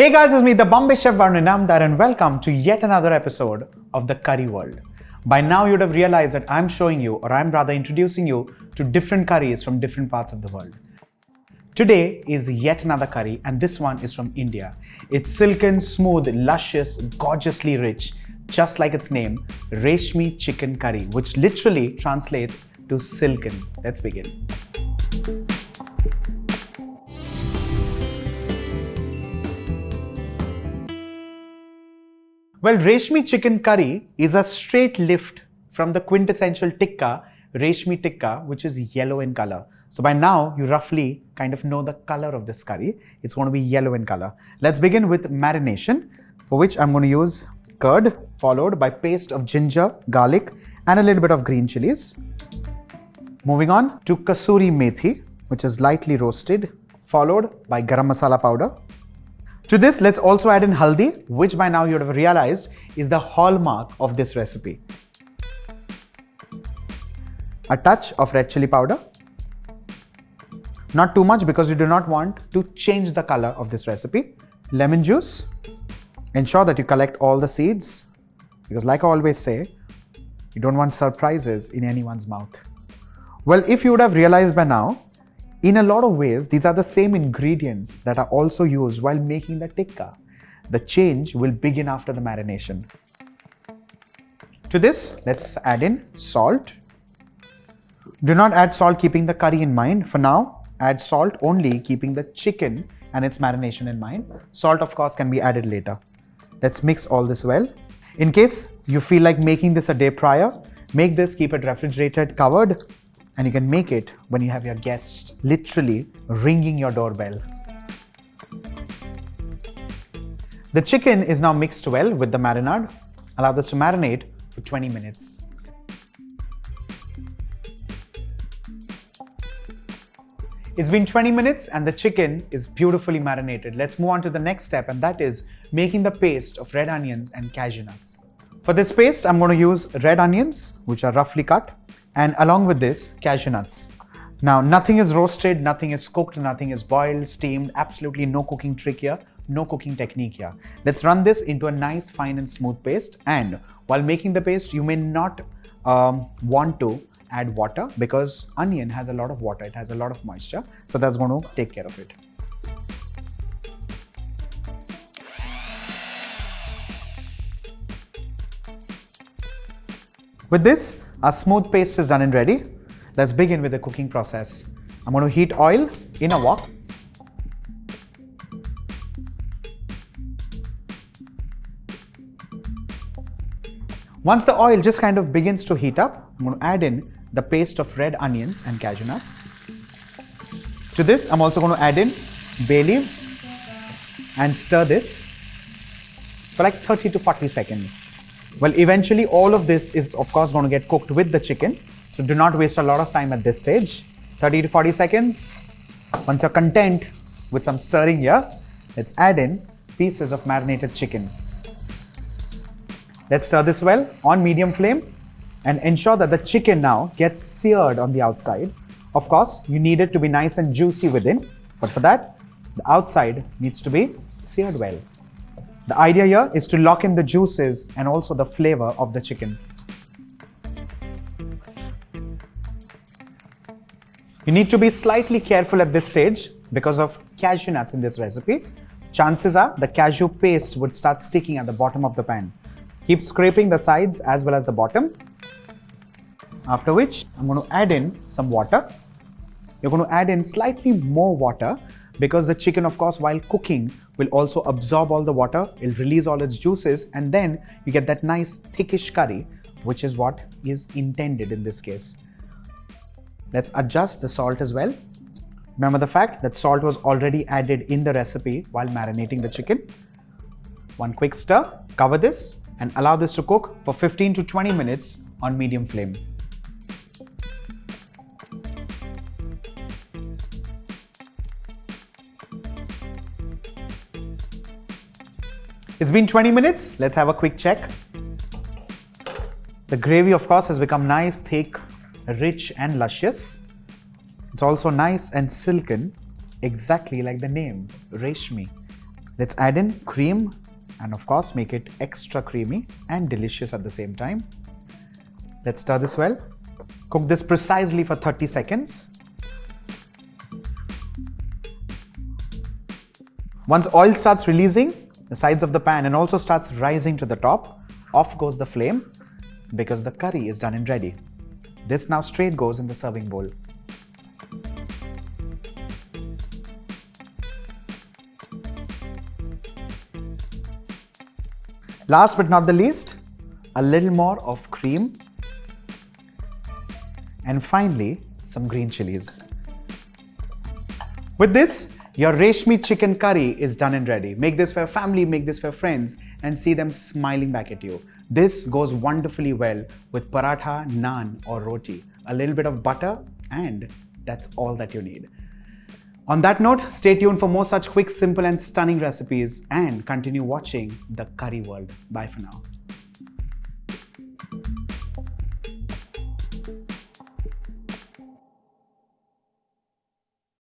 Hey guys, it's me, the Bombay Chef Varun Inamdar, and welcome to yet another episode of the Curry World. By now you'd have realized that I'm showing you, or I'm rather introducing you to different curries from different parts of the world. Today is yet another curry, and this one is from India. It's silken, smooth, luscious, gorgeously rich, just like its name, Reshmi Chicken Curry, which literally translates to silken. Let's begin. Well, Reshmi Chicken Curry is a straight lift from the quintessential tikka, Reshmi Tikka, which is yellow in color. So by now, you roughly kind of know the color of this curry. It's going to be yellow in color. Let's begin with marination, for which I'm going to use curd, followed by paste of ginger, garlic, and a little bit of green chilies. Moving on to kasuri methi, which is lightly roasted, followed by garam masala powder. To this, let's also add in haldi, which by now you would have realized is the hallmark of this recipe. A touch of red chili powder. Not too much because you do not want to change the color of this recipe. Lemon juice. Ensure that you collect all the seeds, because like I always say, you don't want surprises in anyone's mouth. Well, if you would have realized by now, in a lot of ways, these are the same ingredients that are also used while making the tikka. The change will begin after the marination. To this, let's add in salt. Do not add salt keeping the curry in mind. For now, add salt only keeping the chicken and its marination in mind. Salt, of course, can be added later. Let's mix all this well. In case you feel like making this a day prior, make this, keep it refrigerated, covered, and you can make it when you have your guests literally ringing your doorbell. The chicken is now mixed well with the marinade. Allow this to marinate for 20 minutes. It's been 20 minutes and the chicken is beautifully marinated. Let's move on to the next step, and that is making the paste of red onions and cashew nuts. For this paste, I'm going to use red onions, which are roughly cut, and along with this, cashew nuts. Now, nothing is roasted, nothing is cooked, nothing is boiled, steamed, absolutely no cooking trick here, no cooking technique here. Let's run this into a nice, fine and smooth paste. And while making the paste, you may not want to add water because onion has a lot of water, it has a lot of moisture. So that's going to take care of it. With this, our smooth paste is done and ready. Let's begin with the cooking process. I'm going to heat oil in a wok. Once the oil just kind of begins to heat up, I'm going to add in the paste of red onions and cashew nuts. To this, I'm also going to add in bay leaves and stir this for like 30 to 40 seconds. Well, eventually all of this is of course going to get cooked with the chicken. So do not waste a lot of time at this stage. 30 to 40 seconds. Once you're content with some stirring here, let's add in pieces of marinated chicken. Let's stir this well on medium flame and ensure that the chicken now gets seared on the outside. Of course, you need it to be nice and juicy within, but for that, the outside needs to be seared well. The idea here is to lock in the juices and also the flavor of the chicken. You need to be slightly careful at this stage because of cashew nuts in this recipe. Chances are the cashew paste would start sticking at the bottom of the pan. Keep scraping the sides as well as the bottom. After which, I'm going to add in some water. You're going to add in slightly more water because the chicken, of course, while cooking will also absorb all the water, it'll release all its juices, and then you get that nice thickish curry, which is what is intended in this case. Let's adjust the salt as well. Remember the fact that salt was already added in the recipe while marinating the chicken. One quick stir, cover this, and allow this to cook for 15 to 20 minutes on medium flame. It's been 20 minutes. Let's have a quick check. The gravy, of course, has become nice, thick, rich and luscious. It's also nice and silken, exactly like the name, Reshmi. Let's add in cream and of course make it extra creamy and delicious at the same time. Let's stir this well. Cook this precisely for 30 seconds. Once oil starts releasing the sides of the pan and also starts rising to the top, off goes the flame because the curry is done and ready. This now straight goes in the serving bowl. Last but not the least, a little more of cream. And finally, some green chilies. With this, your Reshmi chicken curry is done and ready. Make this for your family, make this for your friends, and see them smiling back at you. This goes wonderfully well with paratha, naan, or roti. A little bit of butter, and that's all that you need. On that note, stay tuned for more such quick, simple, and stunning recipes, and continue watching the Curry World. Bye for now.